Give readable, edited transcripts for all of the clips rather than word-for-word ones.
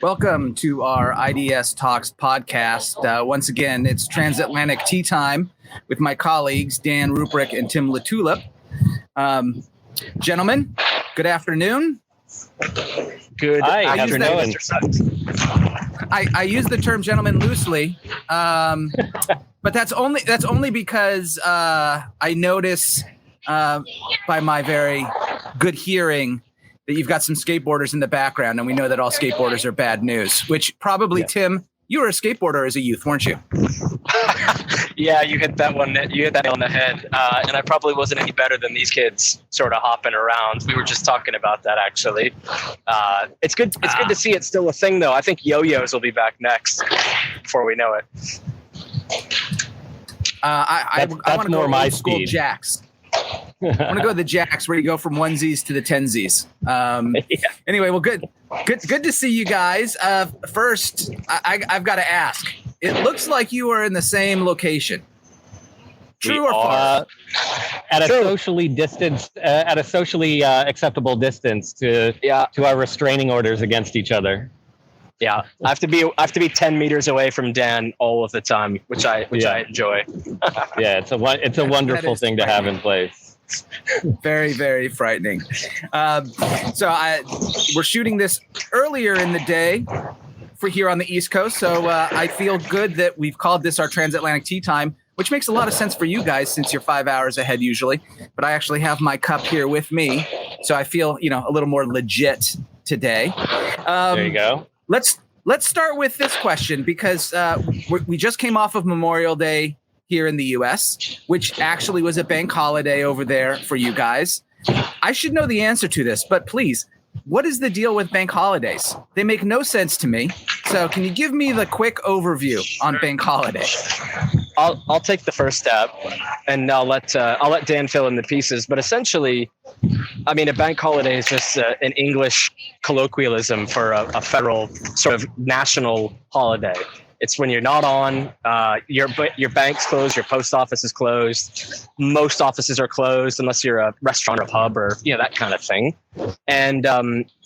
Welcome to our IDS Talks podcast. Once again, it's Transatlantic Tea Time with my colleagues, Dan Rupprecht and Tim Latulippe. Gentlemen, good afternoon. Good afternoon. I use the term gentleman loosely, but that's only because I notice by my very good hearing that you've got some skateboarders in the background, and we know that all skateboarders are bad news, which probably, Tim, you were a skateboarder as a youth, weren't you? Yeah, you hit that one. You hit that nail on the head. And I probably wasn't any better than these kids sort of hopping around. We were just talking about that, actually. It's good to see it's still a thing, though. I think yo-yos will be back next before we know it. I want to go my old school speed. Jacks. I want to go to the Jacks where you go from onesies to the tensies. Anyway, well, good to see you guys. First, I've got to ask. It looks like you are in the same location. True or false? At a socially distanced, at a socially acceptable distance to our restraining orders against each other. Yeah, I have to be 10 meters away from Dan all of the time, which I enjoy. Yeah, it's a wonderful thing to have in place. Very, very frightening. We're shooting this earlier in the day for here on the East Coast, so I feel good that we've called this our Transatlantic Tea Time, which makes a lot of sense for you guys since you're 5 hours ahead usually. But I actually have my cup here with me, so I feel a little more legit today. There you go. Let's start with this question because we just came off of Memorial Day here in the U.S., which actually was a bank holiday over there for you guys. I should know the answer to this, but please, what is the deal with bank holidays? They make no sense to me. So can you give me the quick overview on bank holidays? I'll take the first step, and I'll let Dan fill in the pieces. But essentially, I mean, a bank holiday is just an English colloquialism for a federal sort of national holiday. It's when you're not on, your bank's closed, your post office is closed. Most offices are closed unless you're a restaurant or pub or that kind of thing. And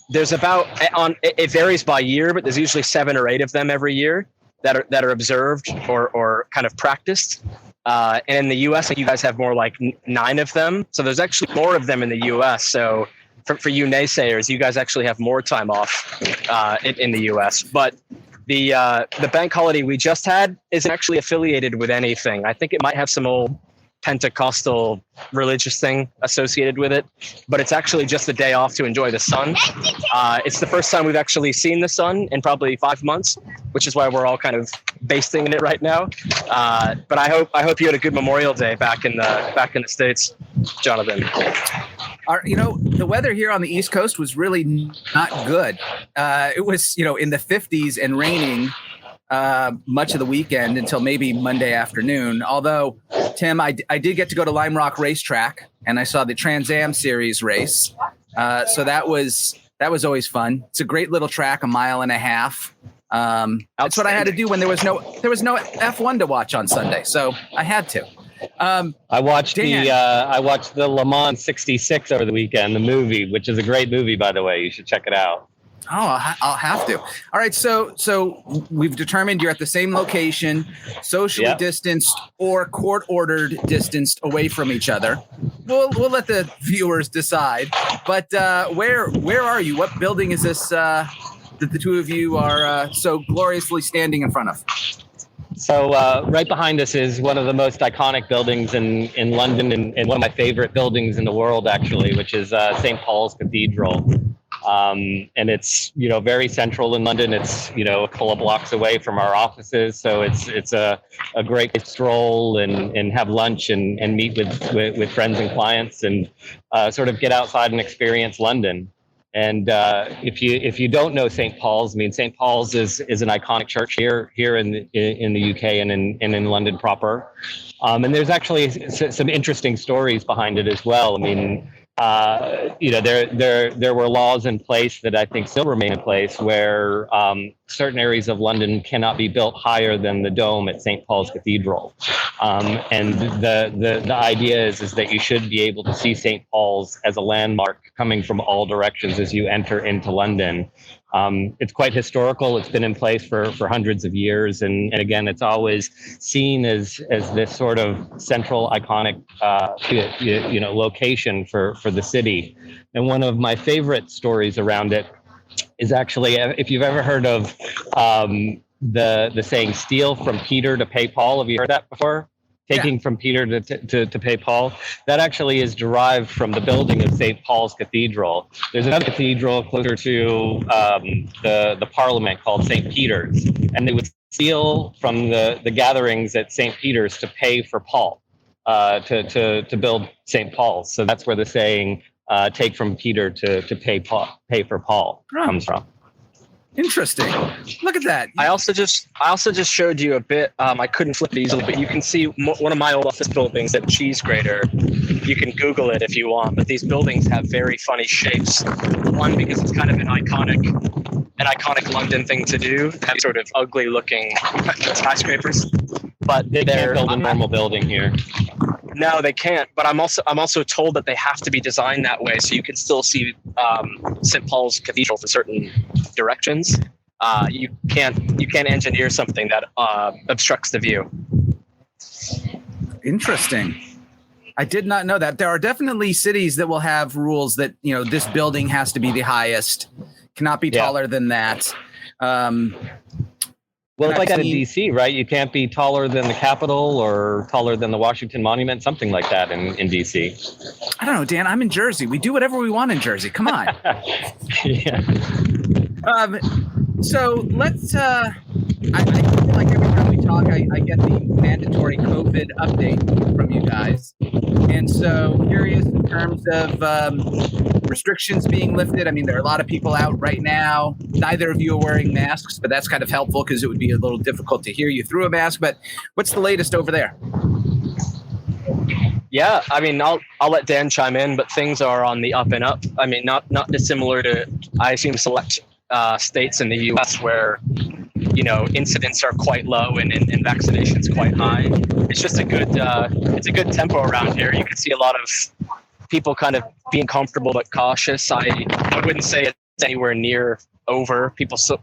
there's it varies by year, but there's usually 7 or 8 of them every year that are observed or kind of practiced. And in the U.S., you guys have more like 9 of them. So there's actually more of them in the U.S. So for you naysayers, you guys actually have more time off in the U.S. But the bank holiday we just had isn't actually affiliated with anything. I think it might have some old Pentecostal religious thing associated with it, but it's actually just a day off to enjoy the sun. It's the first time we've actually seen the sun in probably 5 months, which is why we're all kind of basting in it right now. But I hope you had a good Memorial Day back in the States, Jonathan. The weather here on the East Coast was really not good. It was, in the 50s and raining much of the weekend until maybe Monday afternoon. Although, Tim, I did get to go to Lime Rock Racetrack and I saw the Trans Am Series race. So that was always fun. It's a great little track, 1.5 miles. That's what I had to do when there was no F1 to watch on Sunday. So I had to. I watched the Le Mans 66 over the weekend, the movie, which is a great movie, by the way. You should check it out. Oh, I'll have to. All right. So we've determined you're at the same location, socially distanced or court-ordered distanced away from each other. We'll let the viewers decide. But where are you? What building is this that the two of you are so gloriously standing in front of? So right behind us is one of the most iconic buildings in London and one of my favorite buildings in the world, actually, which is St. Paul's Cathedral. And it's, very central in London. It's, a couple of blocks away from our offices. So it's a great stroll and have lunch and meet with friends and clients and sort of get outside and experience London. And if you don't know St. Paul's, St. Paul's is an iconic church here in the UK and in London proper. And there's actually some interesting stories behind it as well. There were laws in place that I think still remain in place where certain areas of London cannot be built higher than the dome at St. Paul's Cathedral. And the idea is that you should be able to see St. Paul's as a landmark coming from all directions as you enter into London. It's quite historical. It's been in place for hundreds of years, and again, it's always seen as this sort of central iconic location for the city. And one of my favorite stories around it is actually, if you've ever heard of the saying "steal from Peter to pay Paul." Have you heard that before? Taking from Peter to pay Paul. That actually is derived from the building of St. Paul's Cathedral. There's another cathedral closer to the Parliament called St. Peter's, and they would steal from the gatherings at St. Peter's to pay for Paul, to build St. Paul's. So that's where the saying "take from Peter to pay for Paul" comes from. Interesting. Look at that. I also just showed you a bit. I couldn't flip it easily, but you can see one of my old office buildings at Cheese Grater. You can Google it if you want, but these buildings have very funny shapes. One, because it's kind of an iconic London thing to do, have sort of ugly looking skyscrapers. But they can't build a normal building here. No, they can't. But I'm also told that they have to be designed that way, so you can still see St. Paul's Cathedral from certain directions. You can't engineer something that obstructs the view. Interesting. I did not know that. There are definitely cities that will have rules that, this building has to be the highest, cannot be taller than that. Well, it's like that in DC, right? You can't be taller than the Capitol or taller than the Washington Monument, something like that in DC. I don't know, Dan. I'm in Jersey. We do whatever we want in Jersey. Come on. Yeah. So let's. I feel like every time we talk, I get the mandatory COVID update from you guys, and so curious in terms of restrictions being lifted. I mean, there are a lot of people out right now. Neither of you are wearing masks, but that's kind of helpful because it would be a little difficult to hear you through a mask. But what's the latest over there? Yeah, I mean, I'll let Dan chime in, but things are on the up and up. I mean, not dissimilar to, I assume, select states in the U.S. where, incidents are quite low and vaccinations quite high. It's just a good tempo around here. You can see a lot of people kind of being comfortable but cautious. I wouldn't say it's anywhere near over.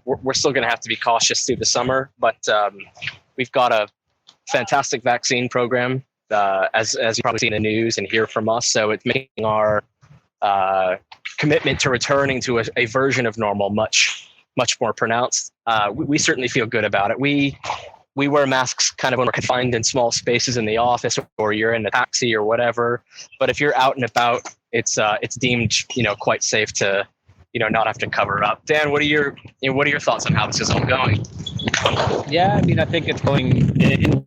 We're still going to have to be cautious through the summer, but we've got a fantastic vaccine program, as you probably see in the news and hear from us. So it's making our commitment to returning to a version of normal much more pronounced. We certainly feel good about it. We wear masks kind of when we're confined in small spaces in the office or you're in a taxi or whatever. But if you're out and about, it's deemed quite safe to not have to cover up. Dan, what are your thoughts on how this is all going? Yeah, I mean, I think it's going in the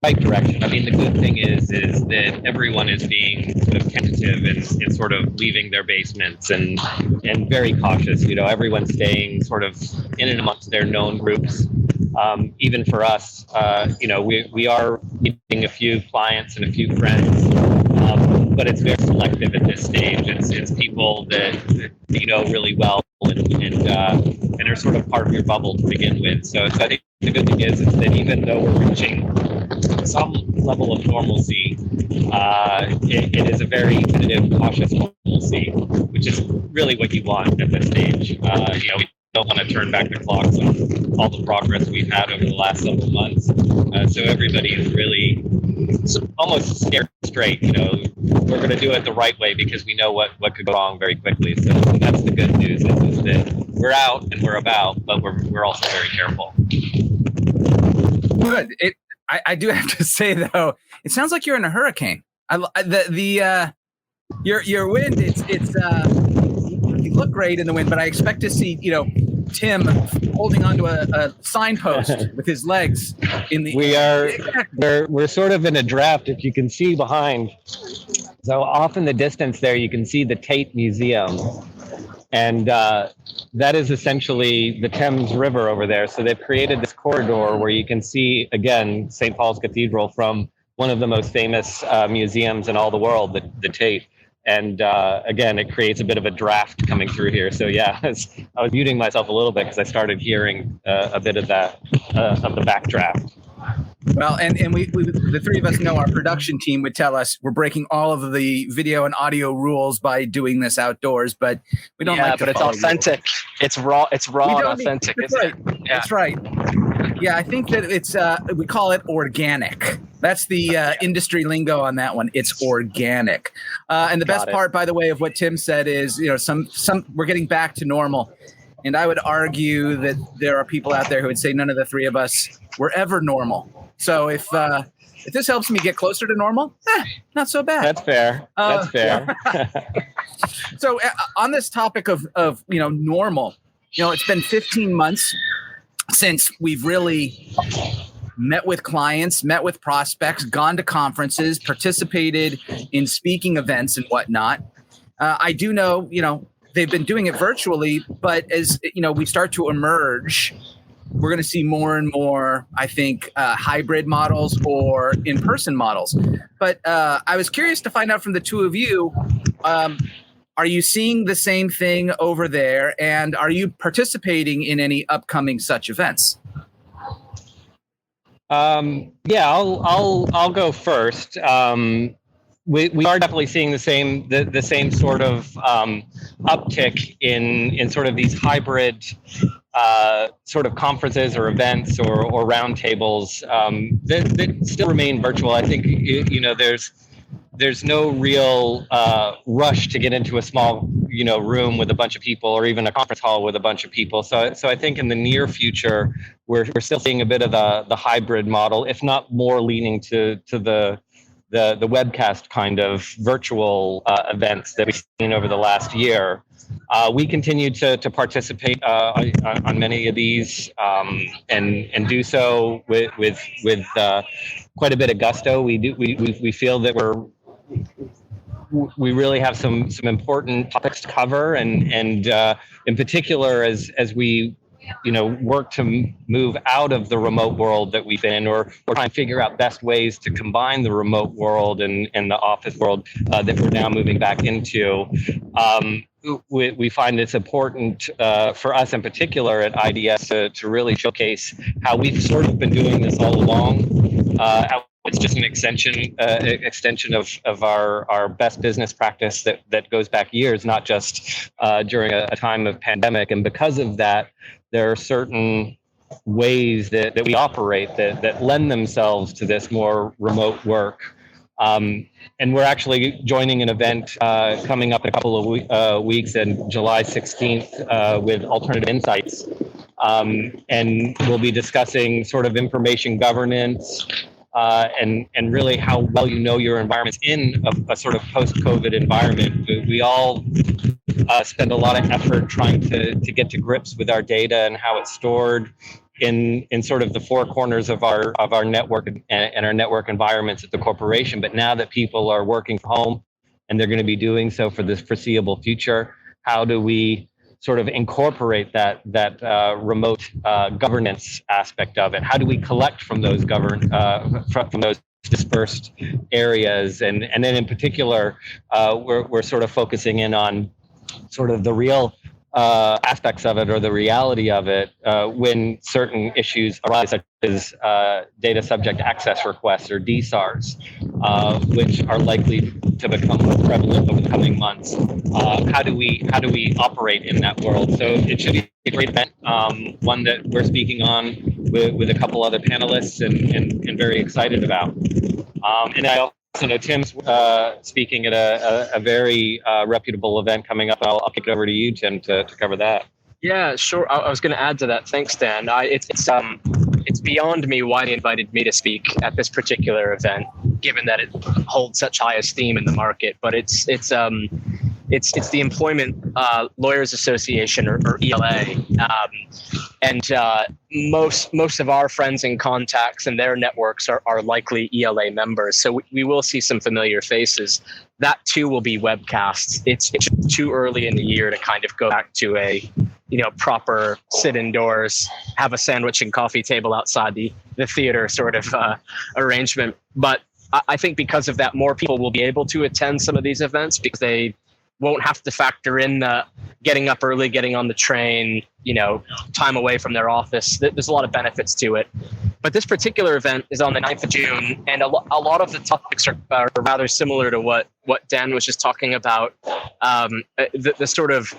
right direction. I mean, the good thing is that everyone is being sort of tentative and sort of leaving their basements and very cautious. Everyone's staying sort of in and amongst their known groups. Even for us, we are meeting a few clients and a few friends, but it's very selective at this stage. It's people that you know really well and are sort of part of your bubble to begin with. So I think the good thing is that even though we're reaching some level of normalcy, it is a very tentative, cautious normalcy, which is really what you want at this stage. We don't want to turn back the clocks on all the progress we've had over the last several months. So everybody is really almost scared straight. We're going to do it the right way because we know what could go wrong very quickly. So that's the good news is that we're out and we're about, but we're also very careful. Good. I do have to say though, it sounds like you're in a hurricane. Your wind. It's you look great in the wind, but I expect to see Tim holding onto a signpost with his legs in the. We're sort of in a draft. If you can see behind, so off in the distance there, you can see the Tate Museum, and that is essentially the Thames River over there. So they've created this corridor where you can see again St. Paul's Cathedral from one of the most famous museums in all the world, the Tate. And again, it creates a bit of a draft coming through here. So yeah, I was muting myself a little bit because I started hearing a bit of that, of the backdraft. Well, and we the three of us know our production team would tell us we're breaking all of the video and audio rules by doing this outdoors, but we don't like to but it's follow authentic. rules. It's raw. It's raw and authentic. That's right. Yeah. That's right. Yeah, I think that it's we call it organic. That's the industry lingo on that one. It's organic. And the best part, by the way, of what Tim said is, some we're getting back to normal. And I would argue that there are people out there who would say none of the three of us were ever normal. So if this helps me get closer to normal, not so bad. That's fair. That's fair. So on this topic of normal, it's been 15 months since we've really met with clients, met with prospects, gone to conferences, participated in speaking events and whatnot. I do know, they've been doing it virtually, but as we start to emerge, we're going to see more and more, I think, hybrid models or in-person models. But I was curious to find out from the two of you, are you seeing the same thing over there, and are you participating in any upcoming such events? Yeah, I'll go first. We are definitely seeing the same sort of uptick in sort of these hybrid sort of conferences or events or roundtables that still remain virtual. I think there's no real rush to get into a small room with a bunch of people, or even a conference hall with a bunch of people. So I think in the near future we're still seeing a bit of the hybrid model, if not more leaning to the webcast kind of virtual events that we've seen over the last year. We continue to participate on many of these and do so with quite a bit of gusto. We feel that we really have some important topics to cover, and in particular as we work to move out of the remote world that we've been in, or try and figure out best ways to combine the remote world and the office world that we're now moving back into. We find it's important for us in particular at IDS to really showcase how we've sort of been doing this all along. It's just an extension of our best business practice that goes back years, not just during a time of pandemic. And because of that, there are certain ways that we operate that lend themselves to this more remote work. And we're actually joining an event coming up in a couple of weeks, on July 16th, with Alternative Insights. And we'll be discussing sort of information governance, and really how well your environment's in a sort of post-COVID environment. We all spend a lot of effort trying to get to grips with our data and how it's stored in sort of the four corners of our network and our network environments at the corporation. But now that people are working from home, and they're going to be doing so for this foreseeable future, how do we sort of incorporate that remote governance aspect of it? How do we collect from those from those dispersed areas? And then in particular, we're sort of focusing in on sort of the real aspects of it, or the reality of it, when certain issues arise, such as data subject access requests, or DSARs, which are likely to become more prevalent over the coming months. How do we operate in that world? So it should be a great event, one that we're speaking on with a couple other panelists, and very excited about. And I also know Tim's speaking at a very reputable event coming up. I'll kick it over to you, Tim, to cover that. Yeah, sure. I was going to add to that. Thanks, Dan. It's beyond me why they invited me to speak at this particular event, given that it holds such high esteem in the market. But it's the Employment Lawyers Association, or ELA, and most of our friends and contacts and their networks are likely ELA members. So we will see some familiar faces. That too will be webcasts. It's too early in the year to kind of go back to a proper sit indoors, have a sandwich and coffee table outside the theater sort of arrangement. But I think because of that, more people will be able to attend some of these events, because they won't have to factor in getting up early, getting on the train, time away from their office. There's a lot of benefits to it. But this particular event is on the 9th of June, and a lot of the topics are rather similar to what Dan was just talking about. The sort of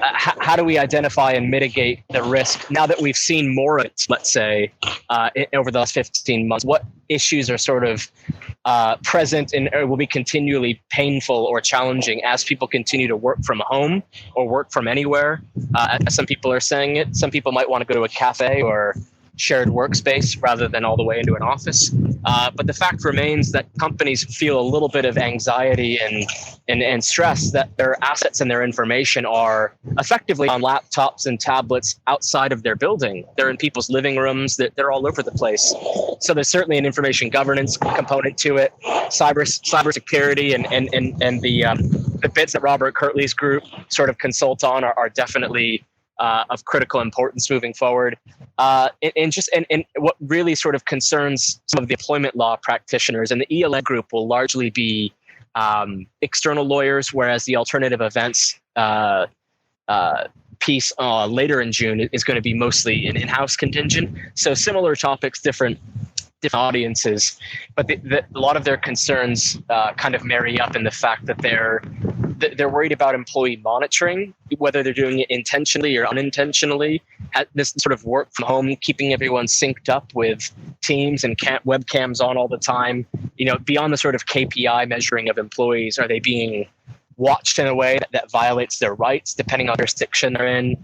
how do we identify and mitigate the risk now that we've seen more of it, let's say, over the last 15 months? What issues are sort of present and will be continually painful or challenging as people continue to work from home or work from anywhere? As some people are saying it, some people might want to go to a cafe or shared workspace rather than all the way into an office. But the fact remains that companies feel a little bit of anxiety and stress that their assets and their information are effectively on laptops and tablets outside of their building. They're in people's living rooms, they're all over the place. So there's certainly an information governance component to it, cybersecurity and the bits that Robert Kirtley's group sort of consult on are definitely of critical importance moving forward. And what really sort of concerns some of the employment law practitioners, and the ELA group will largely be external lawyers, whereas the alternative events piece later in June is going to be mostly an in-house contingent. So similar topics, different audiences, but a lot of their concerns kind of marry up in the fact that they're worried about employee monitoring, whether they're doing it intentionally or unintentionally. This sort of work from home, keeping everyone synced up with Teams and webcams on all the time. Beyond the sort of KPI measuring of employees, are they being watched in a way that violates their rights, depending on the jurisdiction they're in?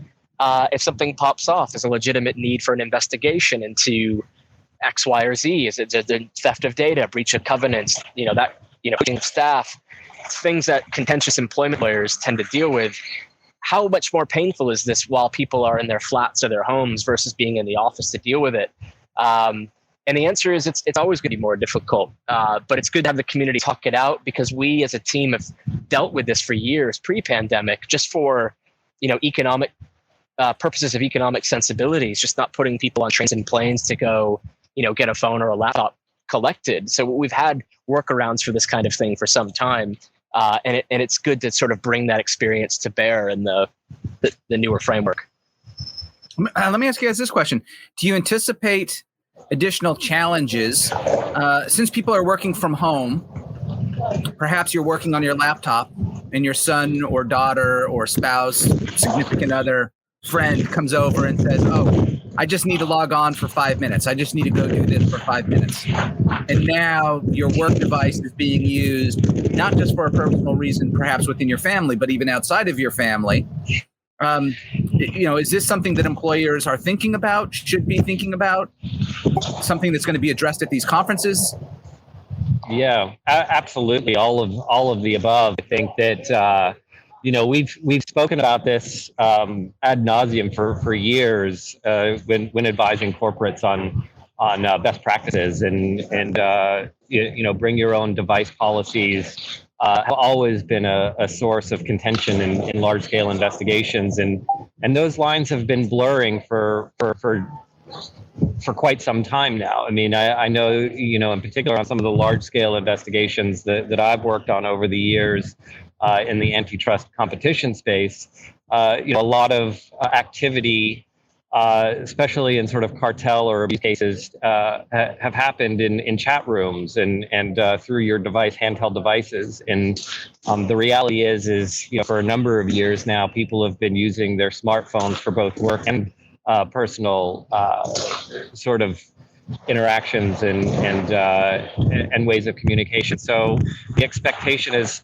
If something pops off, there's a legitimate need for an investigation into X, Y, or Z. Is it the theft of data, breach of covenants, putting staff, things that contentious employment lawyers tend to deal with? How much more painful is this while people are in their flats or their homes versus being in the office to deal with it? And the answer is it's always going to be more difficult, but it's good to have the community talk it out, because we as a team have dealt with this for years pre-pandemic, just for economic purposes of economic sensibilities, just not putting people on trains and planes to go get a phone or a laptop collected. So we've had workarounds for this kind of thing for some time, and it's good to sort of bring that experience to bear in the newer framework. Let me ask you guys this question: do you anticipate additional challenges since people are working from home? Perhaps you're working on your laptop, and your son or daughter or spouse, significant other, friend comes over and says, "Oh, I just need to log on for 5 minutes. I just need to go do this for 5 minutes." And now your work device is being used not just for a personal reason, perhaps within your family, but even outside of your family. Is this something that employers are thinking about, should be thinking about, something that's going to be addressed at these conferences? Yeah, absolutely. All of the above. I think that we've spoken about this ad nauseum for years when advising corporates on best practices and bring your own device policies. Have always been a source of contention in large scale investigations, and those lines have been blurring for quite some time now. I mean, I know, in particular on some of the large scale investigations that I've worked on over the years in the antitrust competition space, a lot of activity, especially in sort of cartel or abuse cases, have happened in chat rooms and through your handheld devices. And the reality is for a number of years now, people have been using their smartphones for both work and personal sort of interactions and ways of communication. So the expectation has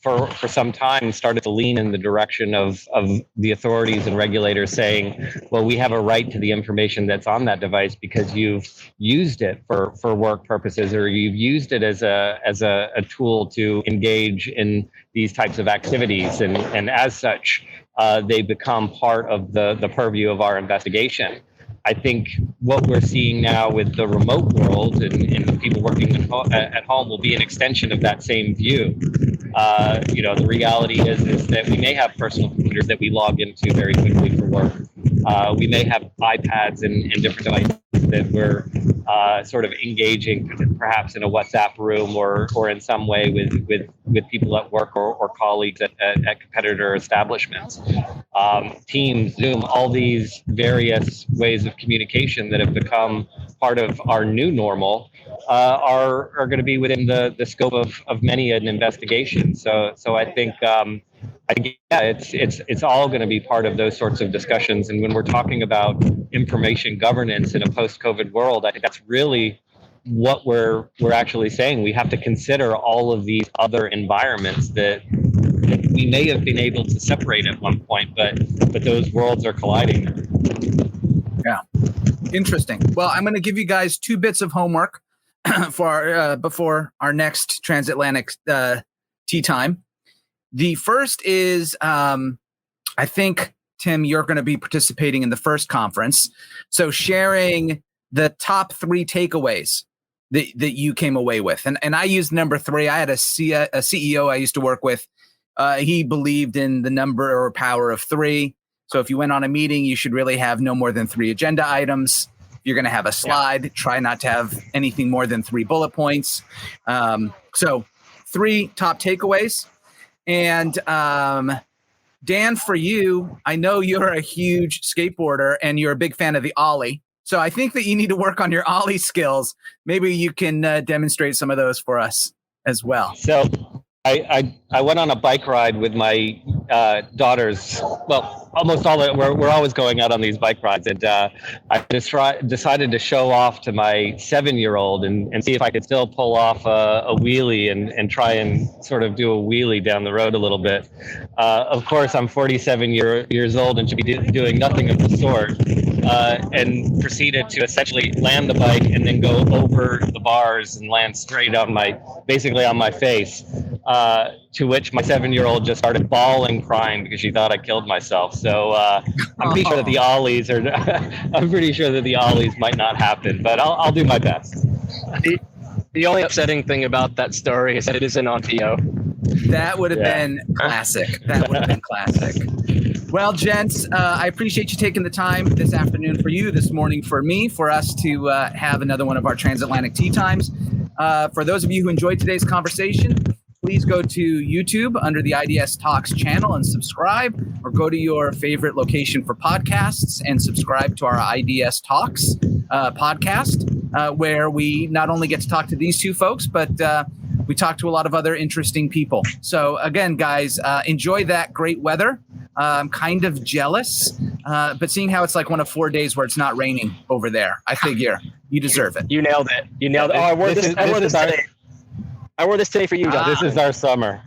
for some time started to lean in the direction of the authorities and regulators saying, well, we have a right to the information that's on that device because you've used it for work purposes, or you've used it as a tool to engage in these types of activities, and as such, they become part of the purview of our investigation. I think what we're seeing now with the remote world and people working at home will be an extension of that same view. The reality is that we may have personal computers that we log into very quickly for work. We may have iPads and different devices that we're sort of engaging, perhaps in a WhatsApp room or in some way with people at work or colleagues at competitor establishments. Teams, Zoom, all these various ways of communication that have become part of our new normal are going to be within the scope of many an investigation. So I think it's all going to be part of those sorts of discussions. And when we're talking about information governance in a post-COVID world, I think that's really what we're actually saying. We have to consider all of these other environments that we may have been able to separate at one point, but those worlds are colliding. Yeah, interesting. Well, I'm going to give you guys 2 bits of homework for before our next Transatlantic Tea Time. The first is, I think, Tim, you're going to be participating in the first conference. So sharing the top 3 takeaways that you came away with. And I used number 3. I had a CEO I used to work with. He believed in the number or power of 3. So if you went on a meeting, you should really have no more than 3 agenda items. If you're going to have a slide, try not to have anything more than 3 bullet points. So 3 top takeaways. And Dan, for you, I know you're a huge skateboarder and you're a big fan of the Ollie. So I think that you need to work on your Ollie skills. Maybe you can demonstrate some of those for us as well. So I went on a bike ride with my daughters. Well, almost all we're always going out on these bike rides, and I decided to show off to my 7-year-old and see if I could still pull off a wheelie and try and sort of do a wheelie down the road a little bit. Of course, I'm 47 years old and should be doing nothing of the sort, and proceeded to essentially land the bike and then go over the bars and land straight basically on my face. To which my 7-year-old just started bawling, crying because she thought I killed myself. So I'm pretty sure that the ollies might not happen, but I'll do my best. The only upsetting thing about that story is that it isn't on video. That would have been classic. Well, gents, I appreciate you taking the time this afternoon for you, this morning for me, for us to have another one of our Transatlantic Tea Times. For those of you who enjoyed today's conversation, please go to YouTube under the IDS Talks channel and subscribe, or go to your favorite location for podcasts and subscribe to our IDS Talks podcast, where we not only get to talk to these 2 folks, but we talk to a lot of other interesting people. So again, guys, enjoy that great weather. I'm kind of jealous, but seeing how it's like one of 4 days where it's not raining over there, I figure you deserve it. You nailed it. Oh, I wore this today. I wore this today for you, John. This is our summer.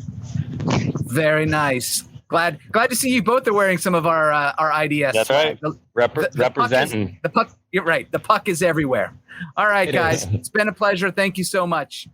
Very nice. Glad to see you both are wearing some of our IDS. That's right. Representing. The puck. You're right. The puck is everywhere. All right, guys. It's been a pleasure. Thank you so much.